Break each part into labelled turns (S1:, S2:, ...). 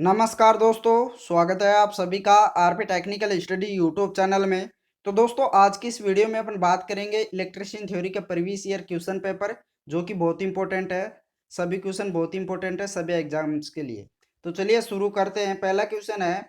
S1: नमस्कार दोस्तों, स्वागत है आप सभी का RP technical study YouTube channel में। तो दोस्तों, आज की इस वीडियो में अपन बात करेंगे इलेक्ट्रिशियन थ्योरी के प्रीवियस ईयर क्वेश्चन पेपर, जो कि बहुत इंपॉर्टेंट है। सभी क्वेश्चन बहुत इंपॉर्टेंट है सभी एग्जाम्स के लिए। तो चलिए शुरू करते हैं। पहला क्वेश्चन है,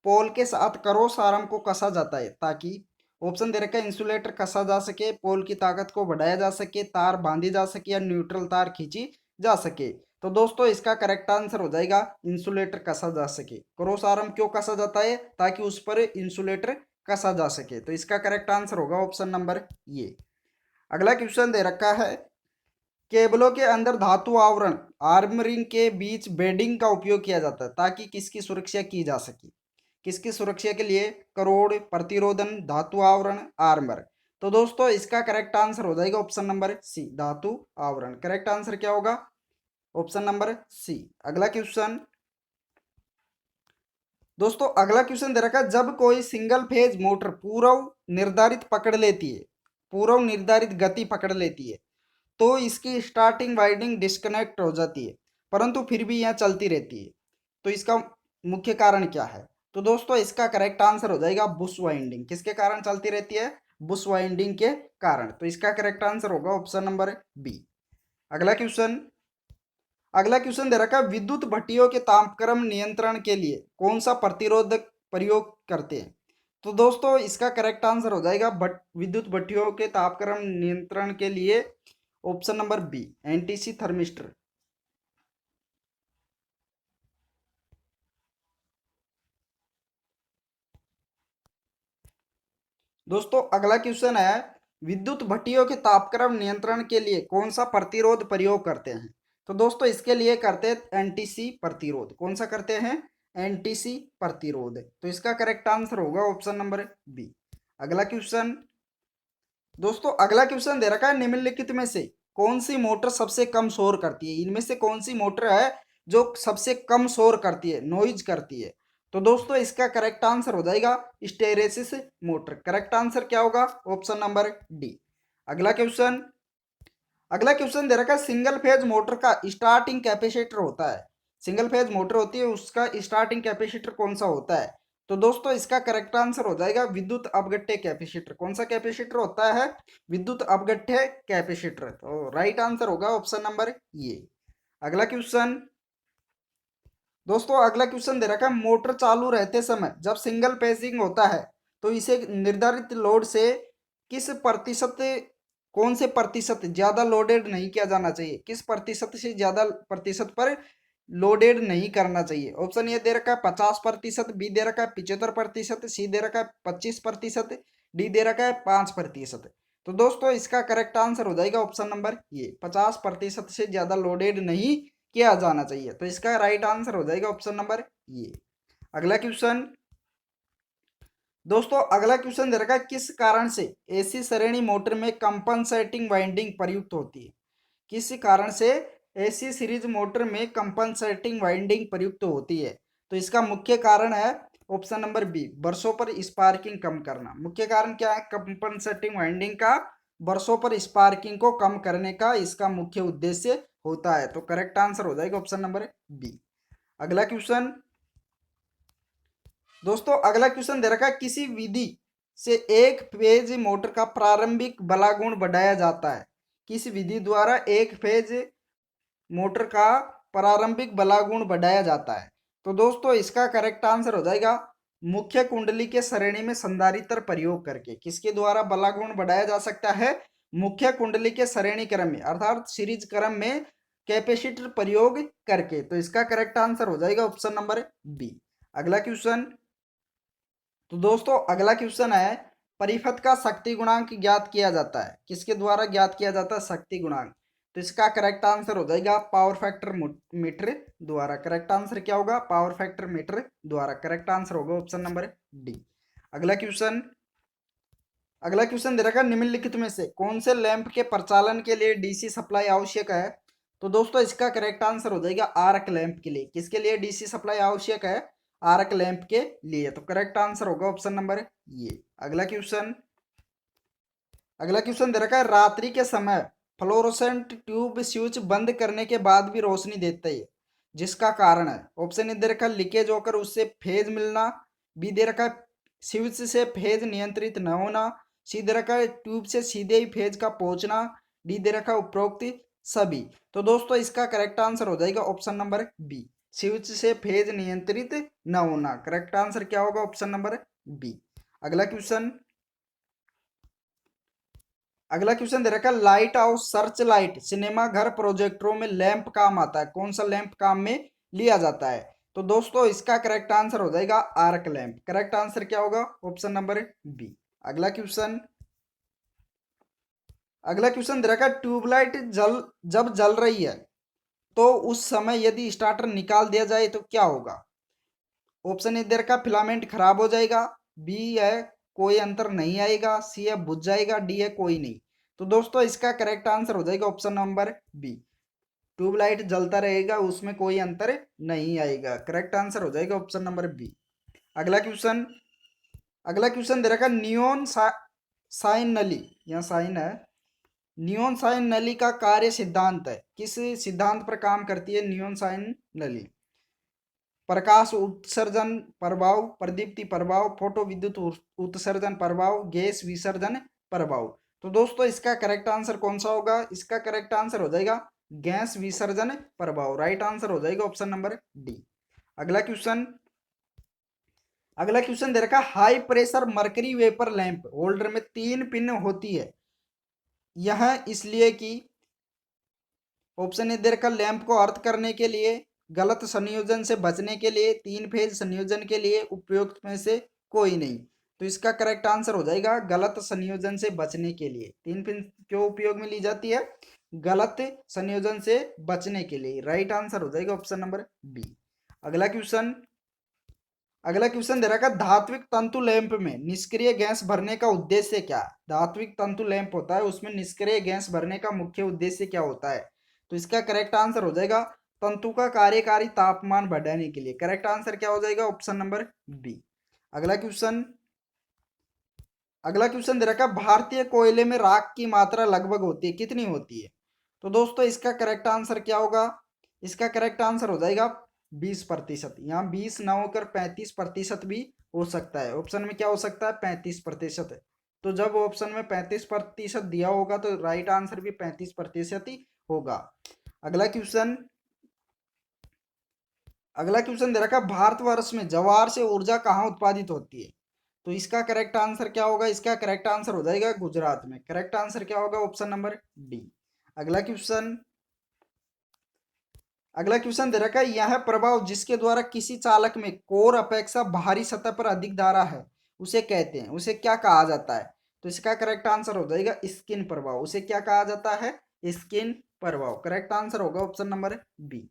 S1: पोल के साथ क्रॉस आर्म को कसा जाता है ताकि ऑप्शन दे रखा है इंसुलेटर कसा जा सके, पोल की ताकत को बढ़ाया जा सके, तार बांधी जा सके या न्यूट्रल तार खींची जा सके। तो दोस्तों, इसका करेक्ट आंसर हो जाएगा इंसुलेटर कसा जा सके। क्रॉस आर्म क्यों कसा जाता है? ताकि उस पर इंसुलेटर कसा जा सके। तो इसका करेक्ट आंसर होगा ऑप्शन नंबर ये। अगला क्वेश्चन दे रखा है, केबलों के अंदर धातु आवरण आर्म रिंग के बीच बेडिंग का उपयोग किया जाता है ताकि किसकी सुरक्षा की जा सके। किसकी सुरक्षा के लिए? करोड़, प्रतिरोधन, धातु आवरण, आर्मर। तो दोस्तों, इसका करेक्ट आंसर हो जाएगा ऑप्शन नंबर सी, धातु आवरण। करेक्ट आंसर क्या होगा? Option number C. अगला क्वेश्चन दोस्तों, अगला क्वेश्चन दे रखा है, जब कोई सिंगल फेज मोटर पूर्व निर्धारित पकड़ लेती है, पूर्व निर्धारित गति पकड़ लेती है, तो इसकी स्टार्टिंग वाइंडिंग डिस्कनेक्ट हो जाती है, परंतु फिर भी यह चलती रहती है। तो इसका मुख्य कारण क्या है? तो दोस्तों, इसका करेक्ट आंसर हो जाएगा बुश वाइंडिंग। किसके कारण चलती रहती है? बुश वाइंडिंग के कारण। तो इसका करेक्ट आंसर होगा ऑप्शन नंबर बी। अगला क्वेश्चन अगला क्वेश्चन दे रखा है, विद्युत भट्टियों के तापक्रम नियंत्रण के लिए कौन सा प्रतिरोधक प्रयोग करते हैं? तो दोस्तों, इसका करेक्ट आंसर हो जाएगा विद्युत भट्टियों के तापक्रम नियंत्रण के लिए option number B, NTC thermistor. दोस्तों, अगला क्वेश्चन है, विद्युत भट्टियों के तापक्रम नियंत्रण के लिए कौन सा प्रतिरोध प्रयोग करते हैं? तो दोस्तों, इसके लिए करते हैं एनटीसी प्रतिरोध। कौन सा करते हैं? एनटीसी प्रतिरोध। तो इसका करेक्ट आंसर होगा ऑप्शन नंबर बी। अगला क्वेश्चन दोस्तों, अगला क्वेश्चन दे रखा है, निम्नलिखित में से कौन सी मोटर सबसे कम शोर करती है? इनमें से कौन सी मोटर है जो सबसे कम शोर करती है, नॉइज करती है? तो दोस्तों, इसका करेक्ट आंसर हो जाएगा स्टेरेसिस मोटर। करेक्ट आंसर क्या होगा? Option number D. अगला क्वेश्चन अगला क्वेश्चन दे रखा है, सिंगल फेज मोटर का स्टार्टिंग कैपेसिटर होता है। सिंगल फेज मोटर होती है, उसका स्टार्टिंग कैपेसिटर कौन सा होता है? तो दोस्तों, इसका करेक्ट आंसर हो जाएगा विद्युत अपघट्य कैपेसिटर। कौन सा कैपेसिटर होता है? विद्युत अपघट्य कैपेसिटर। तो राइट आंसर होगा ऑप्शन नंबर ये। अगला क्वेश्चन दोस्तों, अगला क्वेश्चन दे रखा है, मोटर चालू रहते समय जब सिंगल पेजिंग होता है तो इसे निर्धारित लोड से किस प्रतिशत कौन से प्रतिशत ज्यादा लोडेड नहीं किया जाना चाहिए? किस प्रतिशत से ज्यादा प्रतिशत पर लोडेड नहीं करना चाहिए? ऑप्शन ए दे रखा है 50%, बी दे रखा है 75%, सी दे रखा है 25%, डी दे रखा है 5%। तो दोस्तों, इसका करेक्ट आंसर हो जाएगा ऑप्शन नंबर ये, 50% से ज्यादा लोडेड नहीं किया जाना चाहिए। तो इसका राइट आंसर हो जाएगा ऑप्शन नंबर ये। अगला क्वेश्चन दोस्तों, अगला क्वेश्चन दे रखा है, किस कारण से एसी श्रेणी मोटर में कंपनसेटिंग वाइंडिंग प्रयुक्त होती है? किस कारण से एसी सीरीज मोटर में कंपनसेटिंग वाइंडिंग प्रयुक्त होती है? तो इसका मुख्य कारण है ऑप्शन नंबर बी, बरसों पर स्पार्किंग कम करना। मुख्य कारण क्या है कंपनसेटिंग वाइंडिंग का? बरसों पर स्पार्किंग को कम करने का इसका मुख्य उद्देश्य होता है। तो करेक्ट आंसर हो जाएगा ऑप्शन नंबर बी। अगला क्वेश्चन दोस्तों, अगला क्वेश्चन दे रखा है, किसी विधि से एक फेज मोटर का प्रारंभिक बलागुण बढ़ाया जाता है? किस विधि द्वारा एक फेज मोटर का प्रारंभिक बलागुण बढ़ाया जाता है? तो दोस्तों, इसका करेक्ट आंसर हो जाएगा मुख्य कुंडली के श्रेणी में संधारित्र प्रयोग करके। किसके द्वारा बलागुण बढ़ाया जा सकता है? मुख्य कुंडली के श्रेणी क्रम में, अर्थात सीरीज क्रम में कैपेसिटर प्रयोग करके। तो इसका करेक्ट आंसर हो जाएगा ऑप्शन नंबर बी। अगला क्वेश्चन तो दोस्तों, अगला क्वेश्चन है, परिपथ का शक्ति गुणांक ज्ञात किया जाता है। किसके द्वारा ज्ञात किया जाता है शक्ति गुणांक? तो इसका करेक्ट आंसर हो जाएगा पावर फैक्टर मीटर द्वारा। करेक्ट आंसर क्या होगा? पावर फैक्टर मीटर द्वारा। करेक्ट आंसर होगा ऑप्शन नंबर डी। अगला क्वेश्चन अगला क्वेश्चन दे रखा है, निम्नलिखित में से कौन से लैंप के प्रचालन के लिए डीसी सप्लाई आवश्यक है? तो दोस्तों, इसका करेक्ट आंसर हो जाएगा आर्क लैंप के लिए। किसके लिए डीसी सप्लाई आवश्यक है? आर्क लैंप के लिए। तो करेक्ट आंसर होगा ऑप्शन नंबर ये। अगला क्वेश्चन दे रखा है, रात्रि के समय फ्लोरोसेंट ट्यूब स्विच बंद करने के बाद भी रोशनी देता है, जिसका कारण है। ऑप्शन ए दे रखा है लीकेज होकर उससे फेज मिलना, बी दे रखा है स्विच से फेज नियंत्रित न होना, सी दे रखा है ट्यूब से सीधे ही फेज का पहुंचना, डी दे रखा है उपरोक्त सभी। तो दोस्तों इसका करेक्ट आंसर हो जाएगा ऑप्शन नंबर बी, स्विच से फेज नियंत्रित न होना। करेक्ट आंसर क्या होगा? Option number B. अगला क्वेश्चन, अगला क्वेश्चन दे रखा है lighthouse searchlight cinema घर प्रोजेक्टरों में लैंप काम आता है, कौन सा लैंप काम में लिया जाता है? तो दोस्तों इसका करेक्ट आंसर हो जाएगा आर्क लैंप। करेक्ट आंसर क्या होगा? Option number B. अगला क्वेश्चन, अगला क्वेश्चन दे रखा है ट्यूबलाइट जब जल रही है तो उस समय यदि स्टार्टर निकाल दिया जाए तो क्या होगा? ऑप्शन ए दे रखा फिलामेंट खराब हो जाएगा, बी है कोई अंतर नहीं आएगा, सी है बुझ जाएगा, डी है कोई नहीं। तो दोस्तों इसका करेक्ट आंसर हो जाएगा ऑप्शन नंबर बी, ट्यूबलाइट जलता रहेगा उसमें कोई अंतर नहीं आएगा। करेक्ट आंसर हो जाएगा ऑप्शन नंबर बी। अगला क्वेश्चन, अगला क्वेश्चन दे रखा नियोन साइन नली, यहाँ साइन है, नियोन साइन नली का कार्य सिद्धांत है, किस सिद्धांत पर काम करती है नियोन साइन नली? प्रकाश उत्सर्जन प्रभाव, प्रदीप्ति प्रभाव, फोटो विद्युत उत्सर्जन प्रभाव, गैस विसर्जन प्रभाव। तो दोस्तों इसका करेक्ट आंसर कौन सा होगा? इसका करेक्ट आंसर हो जाएगा गैस विसर्जन प्रभाव। राइट आंसर हो जाएगा ऑप्शन नंबर डी। अगला क्वेश्चन, अगला क्वेश्चन दे रखा high pressure mercury vapour lamp holder में 3 पिन होती है, यह इसलिए कि ऑप्शन ए दे रखा लैंप को अर्थ करने के लिए, गलत संयोजन से बचने के लिए, 3 फेज संयोजन के लिए, उपयुक्त में से कोई नहीं। तो इसका करेक्ट आंसर हो जाएगा गलत संयोजन से बचने के लिए। 3 पिन क्यों उपयोग में ली जाती है? गलत संयोजन से बचने के लिए। राइट आंसर हो जाएगा ऑप्शन नंबर बी। अगला क्वेश्चन, अगला क्वेश्चन दे रखा धात्विक तंतु लैंप में निष्क्रिय गैस भरने का उद्देश्य क्या? धात्विक तंतु लैंप होता है उसमें निष्क्रिय गैस भरने का मुख्य उद्देश्य क्या होता है? तो इसका करेक्ट आंसर हो जाएगा तंतु का कार्यकारी तापमान बढ़ाने के लिए। करेक्ट आंसर क्या हो जाएगा? Option number B. अगला क्वेश्चन, अगला क्वेश्चन दे रखा भारतीय कोयले में राख की मात्रा लगभग होती है, कितनी होती है? तो दोस्तों इसका करेक्ट आंसर क्या होगा? इसका करेक्ट आंसर हो जाएगा 20%। यहाँ 20 ना होकर 35% भी हो सकता है। ऑप्शन में क्या हो सकता है? 35%। तो जब ऑप्शन में 35% दिया होगा तो राइट आंसर भी 35% ही होगा। अगला क्वेश्चन, अगला क्वेश्चन दे रखा भारतवर्ष में जवार से ऊर्जा कहाँ उत्पादित होती है? तो इसका करेक्ट आंसर क्या होगा? इसका करेक्ट आंसर हो जाएगा गुजरात में। करेक्ट आंसर क्या होगा? Option number D. अगला क्वेश्चन, अगला क्वेश्चन दे रखा है यह प्रभाव जिसके द्वारा किसी चालक में कोर अपेक्षा बाहरी सतह पर अधिक धारा है उसे कहते हैं, उसे क्या कहा जाता है? तो इसका करेक्ट आंसर हो जाएगा स्किन प्रभाव। उसे क्या कहा जाता है? स्किन प्रभाव। करेक्ट आंसर होगा ऑप्शन नंबर बी।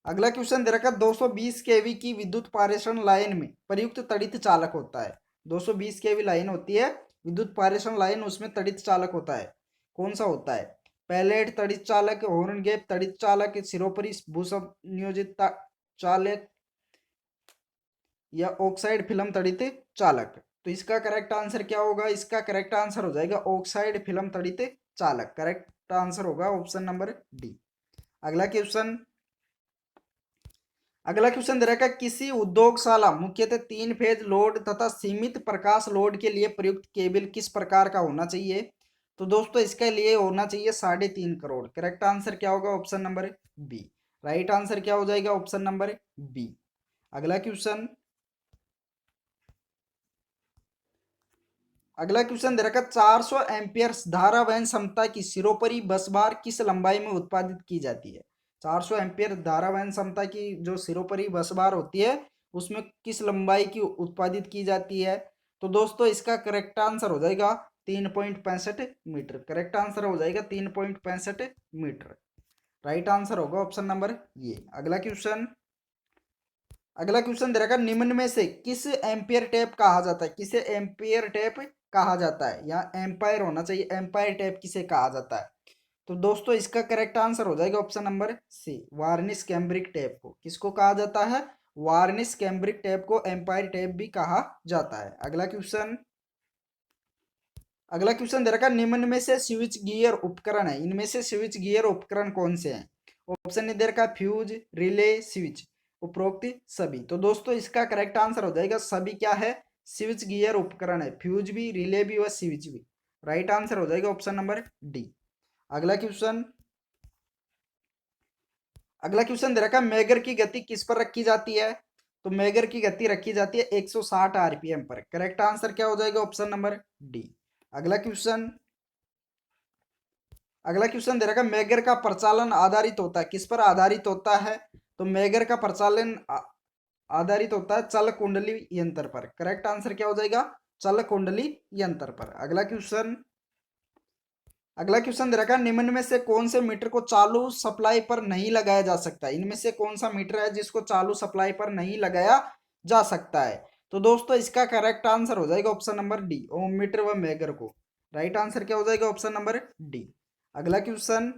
S1: अगला क्वेश्चन दे रखा 220 केवी की विद्युत पारेषण लाइन में प्रयुक्त तड़ित चालक होता है। 220 केवी लाइन होती है विद्युत पारेषण लाइन, उसमें तड़ित चालक होता है, कौन सा होता है? पैलेट तड़ित चालक, हॉर्न गैप तड़ित चालक, सिरोपरी भूसब नियोजित चालक या ऑक्साइड फिल्म तड़ित चालक। तो इसका करेक्ट आंसर क्या होगा? इसका करेक्ट आंसर हो जाएगा ऑक्साइड फिल्म तड़ित चालक। करेक्ट आंसर होगा ऑप्शन नंबर डी। अगला क्वेश्चन, अगला क्वेश्चन दे रखा है किसी उद्योगशाला मुख्यतः 3 फेज लोड तथा सीमित प्रकाश लोड के लिए प्रयुक्त केबल किस प्रकार का होना चाहिए? तो दोस्तों इसके लिए होना चाहिए 3.5 करोड़। करेक्ट आंसर क्या होगा? Option number B. Right answer क्या हो जाएगा? Option number B. अगला क्वेश्चन, अगला क्वेश्चन दे रखा 400 एम्पियर धारा वहन क्षमता की सिरोपरी बस बार किस लंबाई में उत्पादित की जाती है? 400 एम्पियर धारा वहन क्षमता की जो सिरोपरी बस बार होती है उसमें किस लंबाई की उत्पादित की जाती है? तो दोस्तों इसका करेक्ट आंसर हो जाएगा 3.65 मीटर। करेक्ट आंसर हो जाएगा 3.65 मीटर। राइट आंसर होगा ऑप्शन नंबर ये। अगला क्वेश्चन, अगला क्वेश्चन दे रखा निम्न में से किस एम्पियर टेप कहा जाता है? किसे एम्पियर टेप कहा जाता है? यहाँ एम्पायर होना चाहिए, एम्पायर टेप किसे कहा जाता है? तो दोस्तों इसका करेक्ट आंसर हो जाएगा option number C, varnish cambric tape को किसको कहा जाता है? वार्निश कैम्ब्रिक टेप को एम्पायर टेप भी कहा जाता है। अगला क्वेश्चन, अगला क्वेश्चन दे रखा निम्न में से स्विच गियर उपकरण है, इनमें से स्विच गियर उपकरण कौन से हैं? ऑप्शन ए दे रखा है फ्यूज, रिले, स्विच, उपरोक्त सभी। तो दोस्तों इसका करेक्ट आंसर हो जाएगा सभी क्या है, स्विच गियर उपकरण है, फ्यूज भी, रिले भी व स्विच भी। राइट आंसर हो जाएगा ऑप्शन नंबर डी। अगला क्वेश्चन, अगला क्वेश्चन दे रखा है मैगर की गति किस पर रखी जाती है। तो मैगर की गति रखी जाती है 160 आरपीएम पर। करेक्ट आंसर क्या हो जाएगा ऑप्शन नंबर डी। अगला क्वेश्चन, अगला क्वेश्चन दे रखा है मैगर का प्रचालन आधारित होता है, किस पर आधारित होता है। तो मैगर का प्रचालन आधारित होता है चल कुंडली यंत्र पर। करेक्ट आंसर क्या हो जाएगा, चल कुंडली यंत्र पर। अगला क्वेश्चन, अगला क्वेश्चन दे रखा है निम्न में से कौन से मीटर को चालू सप्लाई पर नहीं लगाया जा सकता। इनमें से कौन सा मीटर है जिसको चालू सप्लाई पर नहीं लगाया जा सकता है। तो दोस्तों इसका करेक्ट आंसर हो जाएगा ऑप्शन नंबर डी, ओम मीटर व मेगर को। राइट आंसर क्या हो जाएगा ऑप्शन नंबर डी। अगला क्वेश्चन,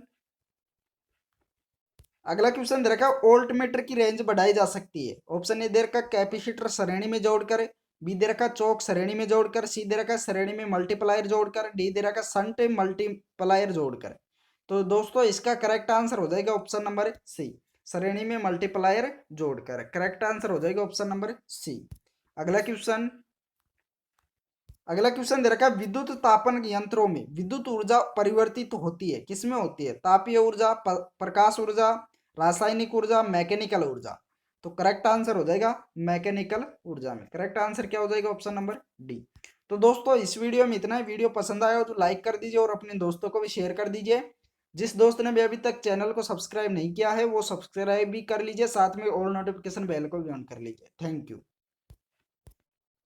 S1: अगला क्वेश्चन दे रखा है वोल्ट मीटर की रेंज बढ़ाई जा सकती है। ऑप्शन ए दे रखा कैपेसिटर श्रेणी में जोड़कर, बी दे रखा चौक श्रेणी में जोड़कर, सी दे रखा श्रेणी में मल्टीप्लायर जोड़कर, डी दे रखा संट मल्टीप्लायर जोड़कर। तो दोस्तों इसका करेक्ट आंसर हो जाएगा ऑप्शन नंबर सी, श्रेणी में मल्टीप्लायर जोड़कर। करेक्ट आंसर हो जाएगा ऑप्शन नंबर सी। अगला क्वेश्चन, अगला क्वेश्चन दे रखा है विद्युत तापन यंत्रों में विद्युत ऊर्जा परिवर्तित होती है, किसमें होती है। तापीय ऊर्जा, प्रकाश ऊर्जा, रासायनिक ऊर्जा, मैकेनिकल ऊर्जा। तो करेक्ट आंसर हो जाएगा मैकेनिकल ऊर्जा में। करेक्ट आंसर क्या हो जाएगा ऑप्शन नंबर डी। तो दोस्तों इस वीडियो में इतना ही। वीडियो पसंद आया हो तो लाइक कर दीजिए और अपने दोस्तों को भी शेयर कर दीजिए। जिस दोस्त ने भी अभी तक चैनल को सब्सक्राइब नहीं किया है वो सब्सक्राइब भी कर लीजिए, साथ में ऑल नोटिफिकेशन बेल को भी ऑन कर लीजिए। Thank you.